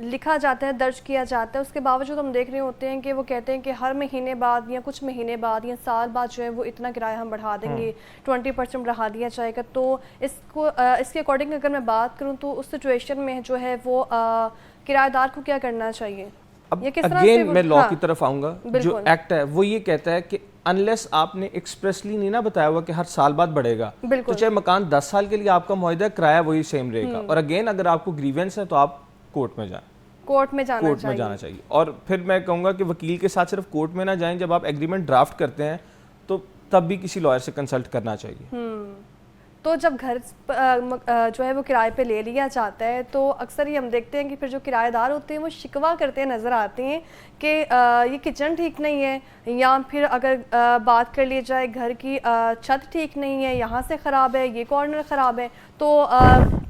لکھا جاتا ہے, درج کیا جاتا ہے, اس کے باوجود ہم دیکھ رہے ہوتے ہیں کہ وہ کہتے ہیں کہ ہر مہینے بعد یا کچھ مہینے بعد یا سال بعد جو ہے وہ اتنا کرایہ ہم بڑھا دیں گے, 20% بڑھا دیا جائے گا. تو اس کے اکارڈنگ اگر میں بات کروں تو اس سچویشن میں جو ہے وہ کرایہ دار کو کیا کرنا چاہیے؟ اب اگین میں لا کی طرف آؤں گا. جو ایکٹ ہے وہ یہ کہتا ہے کہ انلیس آپ نے ایکسپریسلی نہیں نا بتایا ہوا کہ ہر سال بعد بڑھے گا, تو چاہے مکان 10 سال کے لیے آپ کا معاہدہ ہے, کرایہ وہی سیم رہے گا. اور اگین اگر آپ کو گریونس ہے تو آپ کورٹ میں جائیں, کورٹ میں جانا چاہیے. اور پھر میں کہوں گا کہ وکیل کے ساتھ صرف کورٹ میں نہ جائیں, جب آپ ایگریمنٹ ڈرافٹ کرتے ہیں تو تب بھی کسی لائر سے کنسلٹ کرنا چاہیے. تو جب گھر جو ہے وہ کرائے پہ لے لیا جاتا ہے تو اکثر ہی ہم دیکھتے ہیں کہ پھر جو کرایہ دار ہوتے ہیں وہ شکوہ کرتے نظر آتے ہیں کہ یہ کچن ٹھیک نہیں ہے, یا پھر اگر بات کر لی جائے گھر کی چھت ٹھیک نہیں ہے, یہاں سے خراب ہے, یہ کارنر خراب ہے, تو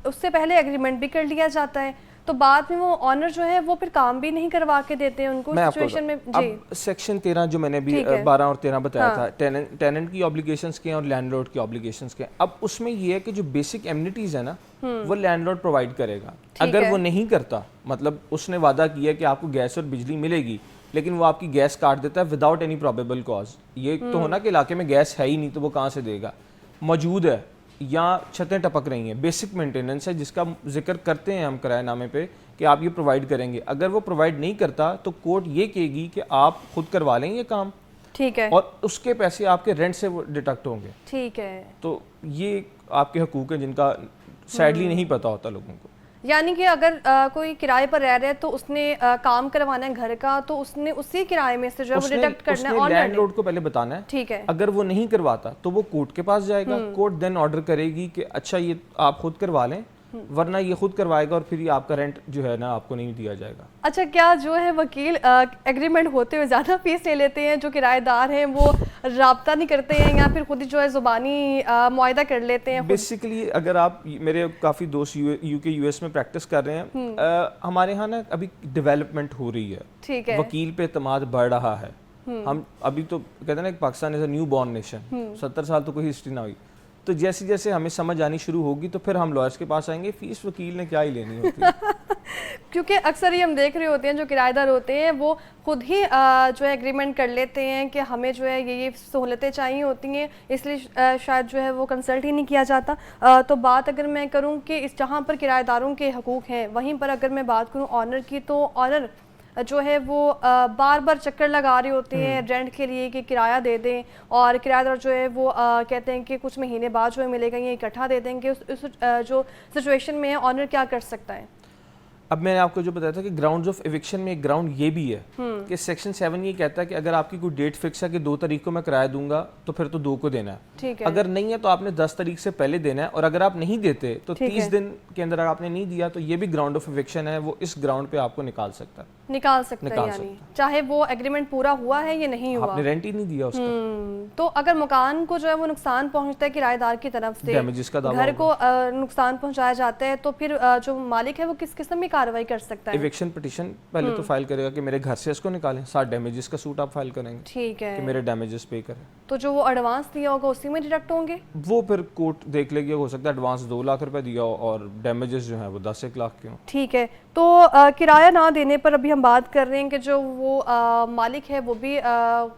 اس سے پہلے ایگریمنٹ بھی کر لیا جاتا ہے, تو بعد میں وہ آنر جو ہے وہ پھر کام بھی نہیں کروا کے دیتے ہیں ان کو سچویشن میں. جی, سیکشن 13 جو میں نے بھی 12 اور 13 بتایا تھا, ٹیننٹ کی آبلیگیشنز کے ہیں اور لینڈ لارڈ کی آبلیگیشنز کے ہیں. اب اس میں یہ ہے کہ جو بیسک ایمنیٹیز ہیں نا وہ لینڈ لارڈ پرووائڈ کرے گا. اگر وہ نہیں کرتا, مطلب اس نے وعدہ کیا کہ آپ کو گیس اور بجلی ملے گی, لیکن وہ آپ کی گیس کاٹ دیتا ہے وداؤٹ اینی پروبیبل کاز. یہ تو ہونا کہ علاقے میں گیس ہے ہی نہیں تو وہ کہاں سے دے گا, موجود ہے یا چھتیں ٹپک رہی ہیں, بیسک مینٹیننس ہے جس کا ذکر کرتے ہیں ہم کرایہ نامے پہ کہ آپ یہ پرووائڈ کریں گے. اگر وہ پرووائڈ نہیں کرتا تو کورٹ یہ کہے گی کہ آپ خود کروا لیں یہ کام, ٹھیک ہے, اور اس کے پیسے آپ کے رینٹ سے ڈیٹکٹ ہوں گے. ٹھیک ہے. تو یہ آپ کے حقوق ہیں جن کا سیڈلی نہیں پتا ہوتا لوگوں کو. یعنی کہ اگر کوئی کرائے پر رہ رہا ہے تو اس نے کام کروانا ہے گھر کا, تو اس نے اسی کرائے میں سے جو ہے وہ ڈیڈکٹ کرنا ہے, اور لینڈ لارڈ کو پہلے بتانا ہے. ٹھیک ہے. اگر وہ نہیں کرواتا تو وہ کورٹ کے پاس جائے گا, کورٹ دین آرڈر کرے گی کہ اچھا یہ آپ خود کروا لیں, ورنہ یہ خود کروائے گا اور پھر یہ آپ کا رینٹ جو ہے نا آپ کو نہیں دیا جائے گا. اچھا, کیا جو ہے وکیل ایگریمنٹ ہوتے ہوئے زیادہ فیس لے لیتے ہیں, جو کرایہ دار ہیں وہ رابطہ نہیں کرتے ہیں, یا پھر خود ہی جو ہے زبانی معاہدہ کر لیتے ہیں؟ بیسیکلی اگر آپ, میرے کافی دوست یو کے یو ایس میں پریکٹس کر رہے ہیں, ہمارے ہاں نا ابھی ڈیولپمنٹ ہو رہی ہے, ٹھیک ہے, وکیل پہ اعتماد بڑھ رہا ہے. ہم ابھی تو کہتے ہیں نا پاکستان از اے نیو بورن نیشن, 70 سال تو کوئی ہسٹری نہ ہوئی, تو جیسے جیسے ہمیں سمجھ آنی شروع ہوگی تو پھر ہم لائرس کے پاس آئیں گے. فیس وکیل نے کیا ہی لینی ہوتی ہے. کیونکہ اکثر ہی ہم دیکھ رہے ہوتے ہیں جو کرایہ دار ہوتے ہیں وہ خود ہی جو ہے ایگریمنٹ کر لیتے ہیں کہ ہمیں جو ہے یہ سہولتیں چاہیے ہوتی ہیں, اس لیے شاید جو ہے وہ کنسلٹ ہی نہیں کیا جاتا. تو بات اگر میں کروں کہ اس جہاں پر کرایہ داروں کے حقوق ہیں, وہیں پر اگر میں بات کروں آنر کی, تو آنر جو ہے وہ بار بار چکر لگا رہے ہوتے ہیں رینٹ کے لیے کہ کرایہ دے دیں, اور کرایہ دار جو ہے وہ کہتے ہیں کہ کچھ مہینے بعد جو ہے ملے گا, یہ اکٹھا دے دیں گے. اس جو سچویشن میں ہے آنر کیا کر سکتا ہے؟ اب میں نے آپ کو جو بتایا تھا کہ گراؤنڈز آف ایوکشن میں ایک گراؤنڈ یہ بھی ہے کہ سیکشن 7 یہ کہتا ہے کہ اگر آپ کی کوئی ڈیٹ فکس ہے کہ 2 تاریخ کو میں کرایہ دوں گا تو پھر تو 2 کو دینا ہے. ٹھیک ہے. اگر نہیں ہے تو آپ نے 10 تاریخ سے پہلے دینا ہے, اور اگر آپ نہیں دیتے تو 30 دن کے اندر آپ نے نہیں دیا تو یہ بھی گراؤنڈ آف ایوکشن ہے, وہ اس گراؤنڈ پہ آپ کو نکال سکتا ہے. نکال سکتا ہے, یعنی چاہے وہ ایگریمنٹ پورا ہوا ہے یا نہیں ہوا, آپ نے رینٹ ہی نہیں دیا اس کا. تو اگر مکان کو جو ہے وہ نقصان پہنچتا ہے کرایہ دار کی طرف سے, ڈیمیجز کا دعویٰ گھر کو نقصان پہنچایا جاتا ہے, تو پھر جو مالک ہے وہ کس قسم کی کارروائی کر سکتا ہے؟ ایوکشن پٹیشن پہلے تو فائل کرے گا کہ میرے گھر سے اس کو نکالیں, ساتھ ڈیمیجز کا سوٹ آپ فائل کریں گے. ٹھیک ہے, کہ میرے ڈیمیجز پے کریں. تو جو وہ ایڈوانس دیا ہوگا اسی میں ڈیڈکٹ ہوں گے؟ وہ پھر کورٹ دیکھ لے گی, ہو سکتا ہے ایڈوانس 2 لاکھ روپے دیا ہو اور ڈیمیجز جو ہیں وہ 10 لاکھ کے ہوں. ٹھیک ہے. تو کرایہ نہ دینے پر ابھی ہم بات کر رہے ہیں کہ جو وہ مالک ہے وہ بھی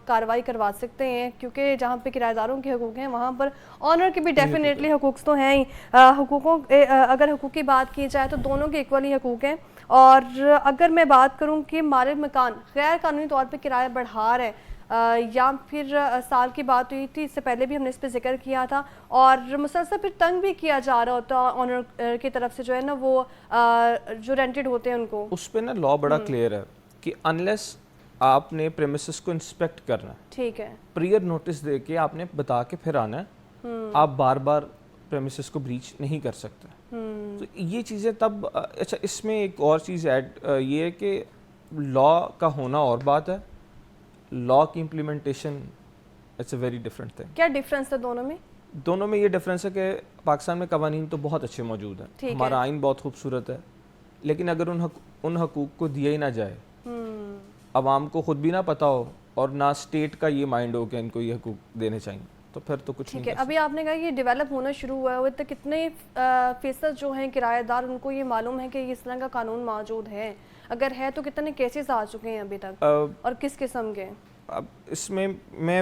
کارروائی کروا سکتے ہیں, کیونکہ جہاں پہ کرایہ داروں کے حقوق ہیں وہاں پر آنر کے بھی ڈیفینیٹلی حقوق تو ہیں ہی. حقوقوں اگر حقوق کی بات کی جائے تو دونوں کے ایکولی حقوق ہیں. اور اگر میں بات کروں کہ مالک مکان غیر قانونی طور پہ کرایہ بڑھا رہا ہے, یا پھر سال کی بات ہوئی تھی, اس سے پہلے بھی ہم نے اس پہ ذکر کیا تھا, اور مسلسل پھر تنگ بھی کیا جا رہا ہوتا آنر کی طرف سے جو ہے نا وہ جو رینٹڈ ہوتے ہیں ان کو, اس پہ نا لا بڑا کلیئر ہے کہ انلیس آپ نے پریمیسز کو انسپیکٹ کرنا ہے, ٹھیک ہے, پریئر نوٹس دے کے آپ نے بتا کے پھر آنا ہے, آپ بار بار پریمیسز کو بریچ نہیں کر سکتے. تو یہ چیزیں تب اچھا, اس میں ایک اور چیز ایڈ یہ ہے کہ لا کا ہونا اور بات ہے, لا کی implementation it's a very different thing. کیا ڈفرینس ہے دونوں میں؟ دونوں میں یہ ڈفرینس ہے کہ پاکستان میں قوانین تو بہت اچھے موجود ہیں, ہمارا آئین بہت خوبصورت ہے, لیکن اگر ان حقوق کو دیا ہی نہ جائے, عوام کو خود بھی نہ پتہ ہو اور نہ اسٹیٹ کا یہ مائنڈ ہو کہ ان کو یہ حقوق دینے چاہیے, تو پھر تو کچھ نہیں ٹھیک ہے. ابھی آپ نے کہا یہ ڈیولپ ہونا شروع ہوا ہے, ابھی تک کتنے فیصد جو ہیں کرایہ دار ان کو یہ معلوم ہے کہ اس طرح کا قانون موجود ہے؟ اگر ہے تو کتنے کیسز آ چکے ہیں ابھی تک اور کس قسم کے؟ اب اس میں میں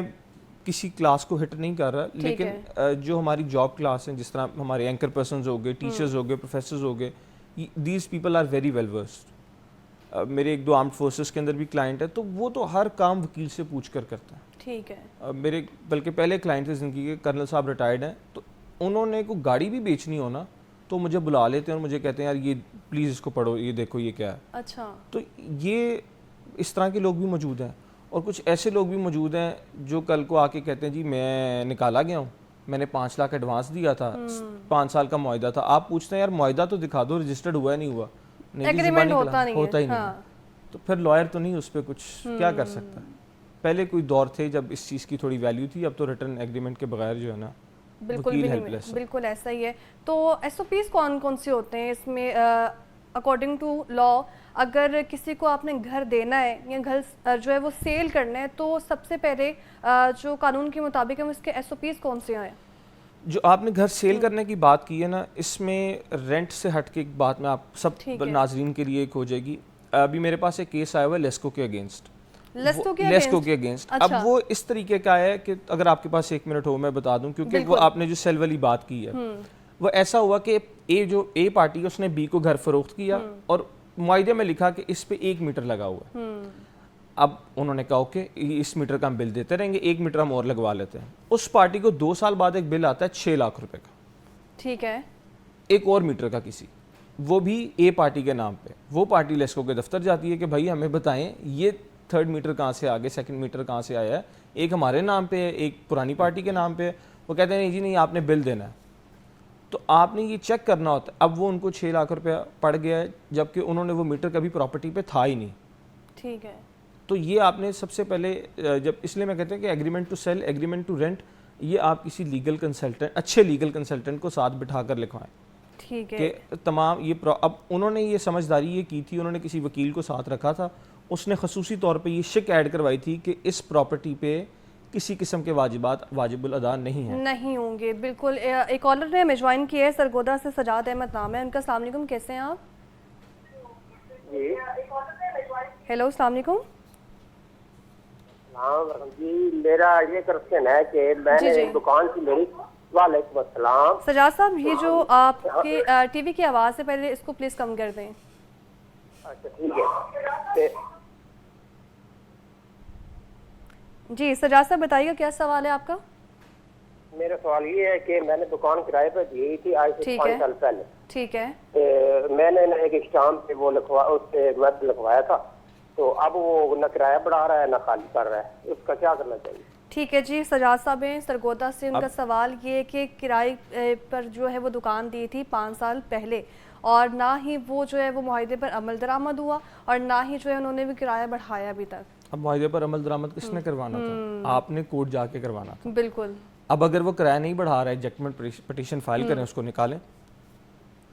کسی کلاس کو ہٹ نہیں کر رہا, لیکن جو ہماری جاب کلاس ہیں, جس طرح ہمارے اینکر پرسنز ہو گئے, ٹیچرز ہو گئے, پروفیسرز ہو گئے, these people are very well versed. میرے ایک دو آرمڈ فورسز کے اندر بھی کلائنٹ ہے, تو وہ تو ہر کام وکیل سے پوچھ کر کرتے ہیں. ٹھیک ہے. میرے بلکہ پہلے کلائنٹ تھے زندگی کے, کرنل صاحب ریٹائرڈ ہیں, تو انہوں نے کوئی گاڑی بھی بیچنی ہونا تو مجھے بلا لیتے ہیں اور مجھے کہتے ہیں یار یہ پلیز اس کو پڑھو, یہ دیکھو یہ کیا ہے. اچھا. تو یہ اس طرح کے لوگ بھی موجود ہیں, اور کچھ ایسے لوگ بھی موجود ہیں جو کل کو آ کے کہتے ہیں جی میں نکالا گیا ہوں, میں نے 5 لاکھ ایڈوانس دیا تھا, 5 سال کا معاہدہ تھا. آپ پوچھتے ہیں یار معاہدہ تو دکھا دو, رجسٹرڈ ہوا ہے نہیں ہوا, ایگریمنٹ ہوتا ہی نہیں, تو پھر لائر تو نہیں اس پہ کچھ کیا کر سکتا. پہلے کوئی دور تھے جب اس چیز کی تھوڑی ویلیو تھی, اب تو ریٹرن ایگریمنٹ کے بغیر جو ہے نا بالکل بھی نہیں, بالکل ایسا ہی ہے. تو ایس او پیز کون کون سے ہوتے ہیں اس میں اکارڈنگ ٹو لا؟ اگر کسی کو آپ نے گھر دینا ہے یا گھر جو ہے وہ سیل کرنا ہے, تو سب سے پہلے جو قانون کے مطابق ہے اس کے ایس او پیز کون سے ہیں؟ جو آپ نے گھر سیل کرنے کی بات کی ہے نا, اس میں رینٹ سے ہٹ کے ایک بات میں آپ سب ناظرین کے لیے ایک ہو جائے گی. ابھی میرے پاس ایک کیس آیا ہوا ہے لیسکو کے اگینسٹ. لیسکو کے اگینسٹ. اب وہ اس طریقے کا ہے کہ اگر آپ کے پاس 1 منٹ ہو میں بتا دوں, کیونکہ وہ آپ نے جو سیل والی بات کی ہے, وہ ایسا ہوا کہ اے پارٹی اس نے بی کو گھر فروخت کیا اور معاہدے میں لکھا کہ اس پہ 1 میٹر لگا ہوا ہے. اب انہوں نے کہا اوکے اس میٹر کا ہم بل دیتے رہیں گے, 1 میٹر ہم اور لگوا لیتے ہیں. اس پارٹی کو 2 سال بعد ایک بل آتا ہے 6 لاکھ روپے کا. ٹھیک ہے. ایک اور میٹر کا کسی, وہ بھی اے پارٹی کے نام پہ. وہ پارٹی لیسکو کے دفتر جاتی ہے کہ بھائی ہمیں بتائیں یہ 3rd میٹر کہاں سے آگے, 2nd میٹر کہاں سے آیا ہے, ایک ہمارے نام پہ ہے ایک پرانی پارٹی کے نام پہ ہے. وہ کہتے ہیں نہیں جی نہیں آپ نے بل دینا ہے. تو آپ نے یہ چیک کرنا ہوتا ہے. اب وہ ان کو 6 لاکھ روپیہ پڑ گیا ہے, جبکہ انہوں نے وہ میٹر کبھی پراپرٹی پہ تھا ہی نہیں. ٹھیک ہے. تو یہ آپ نے سب سے پہلے جب, اس لیے میں کہتے ہیں کہ agreement to sell, agreement to rent, یہ آپ کسی لیگل کنسلٹنٹ, اچھے لیگل کنسلٹنٹ کو ساتھ بٹھا کر لکھوائیں. ٹھیک ہے. کہ تمام یہ اب انہوں نے یہ سمجھداری یہ کی تھی, انہوں نے کسی وکیل کو ساتھ رکھا تھا, اس نے خصوصی طور پہ یہ شک ایڈ کروائی تھی کہ اس پراپرٹی پہ کسی قسم کے واجبات واجب الادا نہیں ہیں, نہیں ہوں گے. بالکل. ایک کالر نے ہمیں جوائن کیا ہے, سرگودا سے سجاد احمد نام ہے ان کا. السلام علیکم, کیسے ہیں آپ؟ ہیلو السلام علیکم. جی میرا یہ کوشچن ہے کہ میں نے دکان کی میری. وعلیکم السلام. سجاد صاحب یہ جو آپ کے ٹی وی کی آواز سے پہلے اس کو پلیز کم کر دیں. اچھا ٹھیک ہے. جی سجاد صاحب بتائیے کیا سوال ہے آپ کا؟ میرا سوال یہ ہے کہ میں نے دکان کرائے پہ دی تھی آج سے 5 سال پہلے. ٹھیک ہے. میں نے ایک اسٹامپ پہ وہ اس پہ ویب لکھوایا تھا, تو اب وہ نہ کرایہ بڑھا رہا ہے نہ خالی کر رہا ہے, اس کا کیا کرنا چاہیے؟ ٹھیک ہے جی. سجاد صاحب ہیں سرگودا سے, ان کا سوال یہ کہ کرائے پر جو ہے وہ دکان دی تھی 5 سال پہلے, اور نہ ہی وہ جو ہے وہ معاہدے پر عمل درآمد ہوا, اور نہ ہی جو ہے انہوں نے بھی کرایہ بڑھایا ابھی تک. اب معاہدے پر عمل درآمد کس نے کروانا تھا؟ آپ نے کورٹ جا کے کروانا تھا. بالکل. اب اگر وہ کرایہ نہیں بڑھا رہا ہے, ایجیکٹمنٹ پٹیشن فائل کریں, اس کو نکالیں,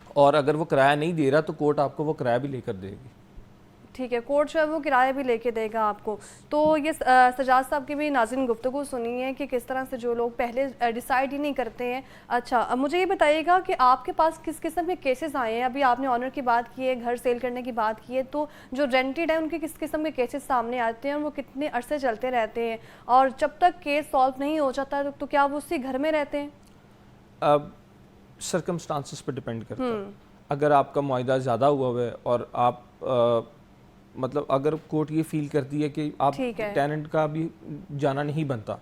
اور اگر وہ کرایہ نہیں دے رہا تو کورٹ آپ کو وہ کرایہ بھی لے کر دے گی. ٹھیک ہے. کورٹ جو ہے وہ کرایہ بھی لے کے دے گا آپ کو. تو یہ سجاد صاحب کی بھی ناظرین گفتگو سنی ہے کہ کس طرح سے جو لوگ پہلے ڈیسائیڈ ہی نہیں کرتے ہیں. اچھا اب مجھے یہ بتائیے گا کہ آپ کے پاس کس قسم کے کیسز آئے ہیں؟ ابھی آپ نے آنر کی بات کی ہے, گھر سیل کرنے کی بات کی ہے, تو جو رینٹڈ ہیں ان کے کس قسم کے کیسز سامنے آتے ہیں, اور وہ کتنے عرصے چلتے رہتے ہیں, اور جب تک کیس سالو نہیں ہو جاتا تو کیا وہ اسی گھر میں رہتے ہیں؟ اب سرکمسٹانسز پہ ڈپینڈ کرتا ہے. اگر آپ کا معاہدہ زیادہ ہوا ہے اور آپ مطلب اگر کورٹ یہ فیل کرتی ہے کہ آپ ٹیننٹ کا بھی جانا نہیں بنتا,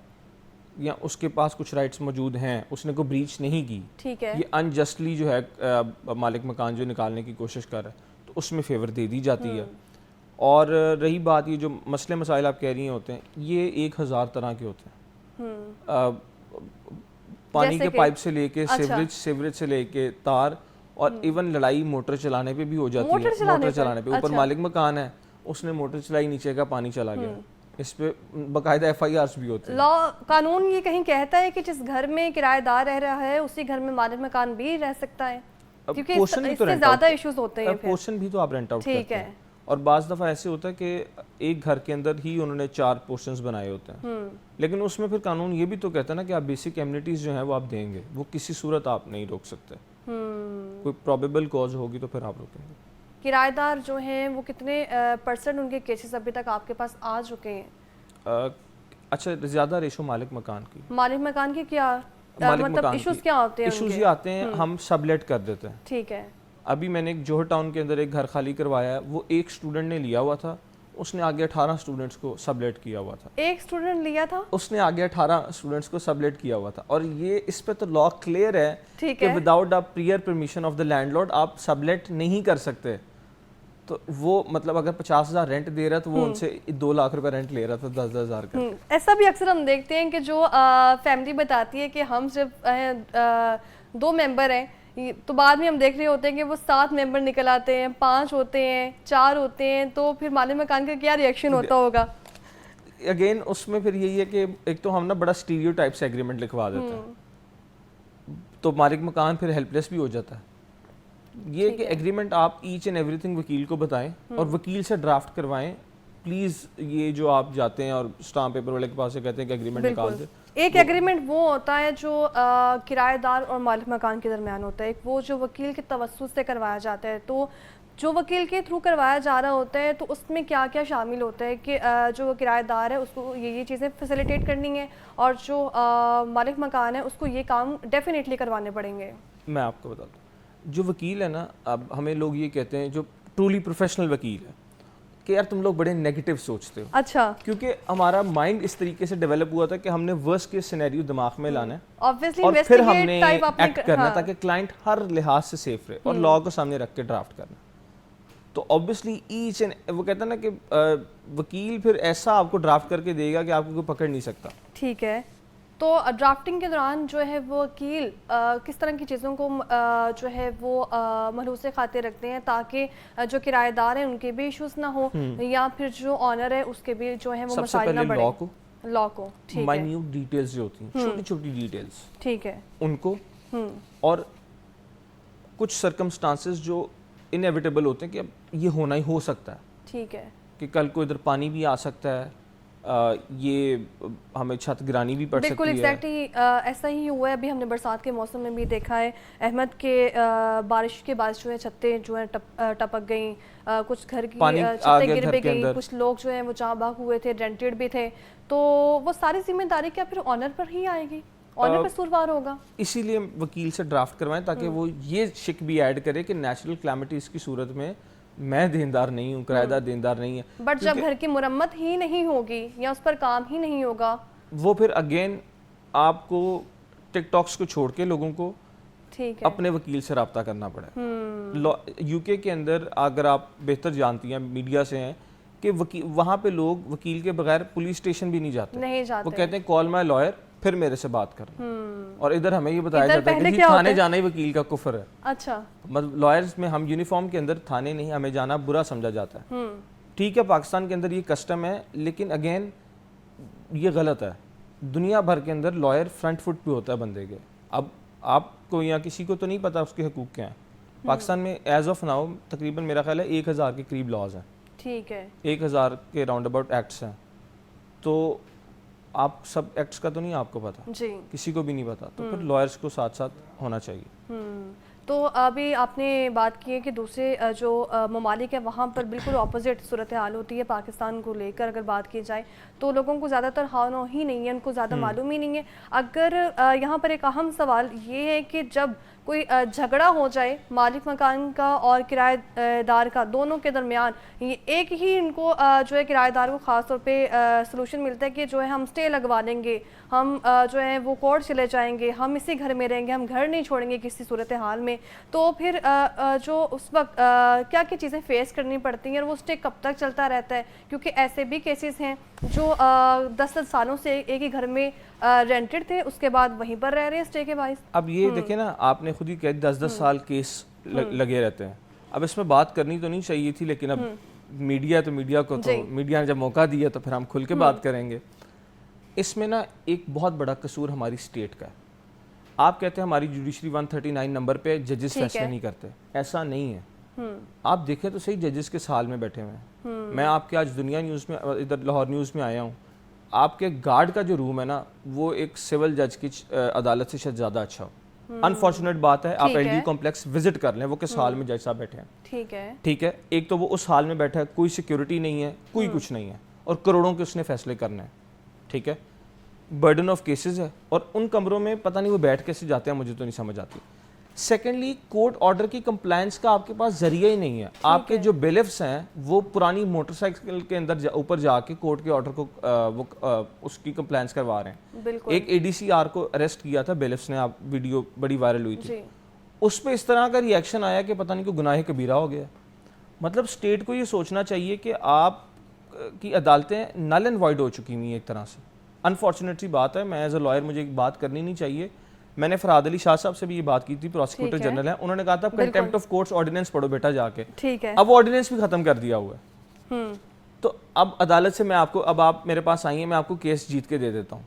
یا اس کے پاس کچھ رائٹس موجود ہیں, اس نے کوئی بریچ نہیں کی, یہ انجسٹلی جو ہے مالک مکان جو نکالنے کی کوشش کر رہا ہے, تو اس میں فیور دے دی جاتی ہے. اور رہی بات یہ جو مسئلے مسائل آپ کہہ رہی ہوتے ہیں, یہ 1000 طرح کے ہوتے ہیں. پانی کے پائپ سے لے کے سیوریج سے لے کے تار, اور ایون لڑائی موٹر چلانے پہ بھی ہو جاتی ہے. موٹر چلانے پہ اوپر مالک مکان ہے, اس نے موٹر چلائی, نیچے کا پانی چلا گیا, اس پہ باقاعدہ FIRs بھی ہوتے ہیں. لا قانون یہ کہیں کہتا ہے کہ جس گھر میں کرایہ دار رہ رہا ہے اسی گھر میں مالک مکان بھی رہ سکتا ہے, کیونکہ اس سے زیادہ ایشوز ہوتے ہیں. پورشن بھی تو آپ رینٹ آؤٹ کرتے ہیں. ٹھیک ہے. اور بعض دفعہ ایسے ہوتا ہے کہ ایک گھر کے اندر ہی انہوں نے 4 پورشنز بنائے ہوتے ہیں, لیکن اس میں پھر قانون یہ بھی تو کہتا ہے نا کہ آپ بیسک ایمنیٹیز جو ہیں وہ آپ دیں گے, وہ کسی صورت آپ نہیں روک سکتے. کوئی پروبیبل کاز ہوگی تو پھر آپ روکیں گے. کرایہ دار جو ہیں وہ کتنے پرسنٹ ان کے کیسز ابھی تک آپ کے پاس آ چکے ہیں؟ اچھا, زیادہ ریشو مالک مکان کی. مالک مکان کی کیا مطلب ایشوز کیا ہوتے ہیں؟ ایشوز یہ آتے ہیں, ہم سب لیٹ کر دیتے ہیں. ٹھیک ہے. ابھی میں نے ایک جوہر ٹاؤن کے اندر ایک گھر خالی کروایا ہے, وہ ایک اسٹوڈنٹ نے لیا ہوا تھا, اس نے آگے 18 اسٹوڈنٹس کو سبلیٹ کیا ہوا تھا. ایک اسٹوڈنٹ لیا تھا, اس نے آگے 18 اسٹوڈنٹس کو سبلیٹ کیا ہوا تھا. اور یہ اس پہ تو لا کلیئر ہے کہ without a prior permission of the landlord آپ سبلیٹ نہیں کر سکتے. تو وہ مطلب اگر 50,000 رینٹ دے رہا ہے تو وہ ان سے 2 لاکھ روپے رینٹ لے رہا تھا 10,000 کا. ایسا بھی اکثر ہم دیکھتے ہیں کہ جو فیملی بتاتی ہے کہ ہم صرف 2 ممبر ہیں, تو بعد میں ہم دیکھ رہے ہوتے ہیں کہ وہ 7 ممبر نکل آتے ہیں, 5 ہوتے ہیں, 4 ہوتے ہیں. تو پھر مالک مکان کا کیا ریئیکشن ہوتا ہوگا؟ اگین اس میں پھر یہی ہے کہ ایک تو ہم نا بڑا اسٹیریو ٹائپ سے ایگریمنٹ لکھوا دیتے ہیں, تو مالک مکان پھر ہیلپ لیس بھی ہو جاتا ہے. یہ کہ ایگریمنٹ آپ ایچ اینڈ ایوری تھنگ وکیل کو بتائیں اور وکیل سے ڈرافٹ کروائیں پلیز. یہ جو آپ جاتے ہیں اور اسٹامپ پیپر والے کے پاس سے کہتے ہیں کہ ایگریمنٹ نکال دے. ایک ایگریمنٹ وہ ہوتا ہے جو کرایہ دار اور مالک مکان کے درمیان ہوتا ہے, ایک وہ جو وکیل کے توسط سے کروایا جاتا ہے. تو جو وکیل کے تھرو کروایا جا رہا ہوتا ہے تو اس میں کیا کیا شامل ہوتا ہے کہ جو کرایہ دار ہے اس کو یہ چیزیں فیسیلیٹیٹ کرنی ہے, اور جو مالک مکان ہے اس کو یہ کام ڈیفینیٹلی کروانے پڑیں گے. میں آپ کو بتاتا ہوں, جو وکیل ہے نا, اب ہمیں لوگ یہ کہتے ہیں جو ٹرولی پروفیشنل وکیل ہے کہ یار تم لوگ بڑے نیگیٹو سوچتے ہو. اچھا. کیونکہ ہمارا مائنڈ اس طریقے سے ڈیولپ ہوا تھا کہ ہم نے ورسٹ کیس سینیریو دماغ میں لانا ہے اور پھر ہم نے ایکٹ کرنا تاکہ کلائنٹ ہر لحاظ سے سیف رہے, اور لا کو سامنے رکھ کے ڈرافٹ کرنا. تو آبویسلی ایچ اینڈ وہ کہتا ہے نا کہ وکیل پھر ایسا آپ کو ڈرافٹ کر کے دے گا کہ آپ کو کوئی پکڑ نہیں سکتا. ٹھیک ہے. تو ڈرافٹنگ کے دوران جو ہے وہ وکیل کس طرح کی چیزوں کو جو ہے وہ ملحوظ خاطر رکھتے ہیں تاکہ جو کرایہ دار ہیں ان کے بھی ایشوز نہ ہو, یا پھر جو آنر ہے اس کے بھی جو ہے وہ مسائل نہ بڑھیں؟ لا کو مائنیوٹ ڈیٹیلز جو ہوتی ہیں, چھوٹی چھوٹی ڈیٹیلز, ٹھیک ہے, ان کو, اور کچھ سرکمسٹانسز جو انیویٹیبل ہوتے ہیں کہ اب یہ ہونا ہی ہو سکتا ہے. ٹھیک ہے. کہ کل کو ادھر پانی بھی آ سکتا ہے, یہ ہمیں چھت گرانی بھی پڑ سکتی ہے. بالکل ایگزیکٹلی ایسا ہی ہوا ہے. ابھی ہم نے برسات کے موسم میں بھی دیکھا ہے احمد کے بارش کے بعد جو ہے چھتیں جو ہیں ٹپک گئیں, کچھ گھر کی چھتیں گر بھی گئیں, کچھ لوگ جو ہیں وہ جاں بحق ہوئے تھے, رینٹڈ بھی تھے. تو وہ ساری ذمہ داری کیا پھر آنر پر ہی آئے گی؟ آنر پر قصوروار ہوگا. اسی لیے وکیل سے ڈرافٹ کروائیں تاکہ وہ یہ شک بھی ایڈ کرے کہ نیچرل کلیمٹیز کی صورت میں میں دیندار نہیں ہوں, کرایہ دار دیندار نہیں ہے. بٹ جب گھر کی مرمت ہی نہیں ہوگی یا اس پر کام ہی نہیں ہوگا, وہ پھر اگین آپ کو ٹک ٹاکس کو چھوڑ کے لوگوں کو اپنے وکیل سے رابطہ کرنا پڑے. یو کے کے اندر اگر آپ بہتر جانتی ہیں, میڈیا سے ہیں, کہ وہاں پہ لوگ وکیل کے بغیر پولیس اسٹیشن بھی نہیں جاتے. وہ کہتے ہیں کال مائی لائر پھر میرے سے بات کرنا. اور ادھر ہمیں یہ بتایا جاتا ہے کہ تھانے جانا ہی وکیل کا کفر ہے. اچھا. مطلب لائرز میں ہم یونیفارم کے اندر تھانے نہیں, ہمیں جانا برا سمجھا جاتا ہے. ٹھیک ہے پاکستان کے اندر یہ کسٹم ہے, لیکن اگین یہ غلط ہے. دنیا بھر کے اندر لائر فرنٹ فٹ پہ ہوتا ہے بندے کے. اب آپ کو یا کسی کو تو نہیں پتا اس کے حقوق کیا ہیں. پاکستان میں ایز آف ناؤ تقریباً میرا خیال ہے 1000 کے قریب لاز ہیں. ٹھیک ہے. 1000 کے راؤنڈ اباؤٹ ایکٹس ہیں. تو آپ سب ایکٹس کا تو نہیں آپ کو پتا, جی کسی کو بھی نہیں پتا. تو پھر لائرز کو ساتھ ساتھ ہونا چاہیے. تو ابھی آپ نے بات کی ہے کہ دوسرے جو ممالک ہیں وہاں پر بالکل اپوزٹ صورتحال ہوتی ہے پاکستان کو لے کر. اگر بات کی جائے تو لوگوں کو زیادہ تر ہاؤ ہی نہیں ہے, ان کو زیادہ معلوم ہی نہیں ہے. اگر یہاں پر ایک اہم سوال یہ ہے کہ جب کوئی جھگڑا ہو جائے مالک مکان کا اور کرایہ دار کا, دونوں کے درمیان, ایک ہی ان کو جو ہے کرایہ دار کو خاص طور پہ سلوشن ملتا ہے کہ جو ہے ہم اسٹے لگوا دیں گے, ہم جو ہے وہ کورٹ چلے جائیں گے, ہم اسی گھر میں رہیں گے, ہم گھر نہیں چھوڑیں گے کسی صورتحال میں. تو پھر جو اس وقت کیا کیا چیزیں فیس کرنی پڑتی ہیں اور وہ اسٹے کب تک چلتا رہتا ہے؟ کیونکہ ایسے بھی کیسز ہیں جو 10 سالوں سے ایک ہی گھر میں رینٹڈ تھے, اس کے بعد وہیں پر رہ رہے ہیں اسٹے کے باعث. اب یہ دیکھیں نا, آپ نے خود ہی کہا 10 سال کیس لگے رہتے ہیں. اب اس میں بات کرنی تو نہیں چاہیے تھی, لیکن اب میڈیا تو میڈیا کو تو میڈیا نے جب موقع دیا تو پھر ہم کھل کے بات کریں گے. اس میں نا ایک بہت بڑا قصور ہماری اسٹیٹ کا ہے. آپ کہتے ہیں ہماری جوڈیشری 139 نمبر پہ ججز فیصلے نہیں کرتے. ایسا نہیں ہے. آپ دیکھیں تو صحیح ججز کے سال میں بیٹھے ہوئے ہیں. میں آپ کے آج دنیا نیوز میں ادھر لاہور نیوز میں آیا ہوں, آپ کے گارڈ کا جو روم ہے نا وہ ایک سول جج کی عدالت سے شاید زیادہ اچھا ہو. انفارچونیٹ بات ہے, آپ ایل ڈی کمپلیکس وزٹ کر لیں, وہ کس حال میں جج صاحب بیٹھے ہیں. ٹھیک ہے, ایک تو وہ اس حال میں بیٹھا ہے, کوئی سیکیورٹی نہیں ہے, کوئی کچھ نہیں ہے, اور کروڑوں کے اس نے فیصلے کرنے ہیں. ٹھیک ہے, برڈن آف کیسز ہے, اور ان کمروں میں پتہ نہیں وہ بیٹھ کیسے جاتے ہیں, مجھے تو نہیں سمجھ آتی. سیکنڈلی, کورٹ آرڈر کی کمپلائنس کا آپ کے پاس ذریعہ ہی نہیں ہے. آپ کے جو بیلفس ہیں وہ پرانی موٹر سائیکل کے اندر اوپر جا کے کورٹ کے آرڈر کو اس کی کمپلائنس کروا رہے ہیں. ایک اے ڈی سی آر کو اریسٹ کیا تھا بیلفس نے, آپ ویڈیو بڑی وائرل ہوئی تھی, اس پہ اس طرح کا ری ایکشن آیا کہ پتہ نہیں کوئی گناہ کبیرہ ہو گیا. مطلب اسٹیٹ کو یہ سوچنا چاہیے کہ آپ کی عدالتیں نل اینڈ وائڈ ہو چکی ہوئی ہیں ایک طرح سے. انفارچونیٹ سی بات ہے, میں ایز اے لائر مجھے ایک بات کرنی نہیں چاہیے. میں نے فرحاد علی شاہ صاحب سے بھی یہ بات کی تھی, پروسیکیوٹر جنرل ہیں, انہوں نے کہا تھا کنٹیمپٹ آف کورٹس آرڈیننس پڑھو بیٹا جا کے. اب وہ آرڈیننس بھی ختم کر دیا ہوا ہے. تو اب عدالت سے میں آپ کو, اب آپ میرے پاس آئی ہیں, میں آپ کو کیس جیت کے دے دیتا ہوں.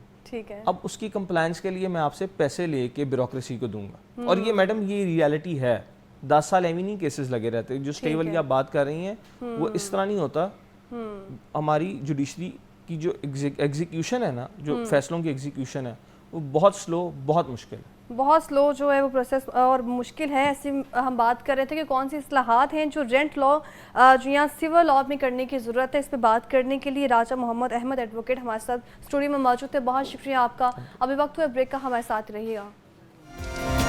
اب اس کی کمپلائنس کے لیے میں آپ سے پیسے لے کے بیوروکریسی کو دوں گا. اور یہ میڈم یہ ریالٹی ہے, 10 سال ایویں نہیں کیسز لگے رہتے. جو اسٹے والی آپ بات کر رہی ہیں وہ اس طرح نہیں ہوتا. ہماری جوڈیشری کی جو ایگزیکیوشن ہے نا, جو فیصلوں کی ایگزیکیوشن ہے, وہ بہت سلو, بہت مشکل ہے, بہت سلو جو ہے وہ پروسیس اور مشکل ہے. ایسے ہم بات کر رہے تھے کہ کون سی اصلاحات ہیں جو رینٹ لا جو یہاں سول لا میں کرنے کی ضرورت ہے. اس پہ بات کرنے کے لیے راجہ محمد احمد ایڈوکیٹ ہمارے ساتھ اسٹوڈیو میں موجود تھے. بہت شکریہ آپ کا. ابھی وقت ہوئے بریک کا, ہمارے ساتھ رہیے گا.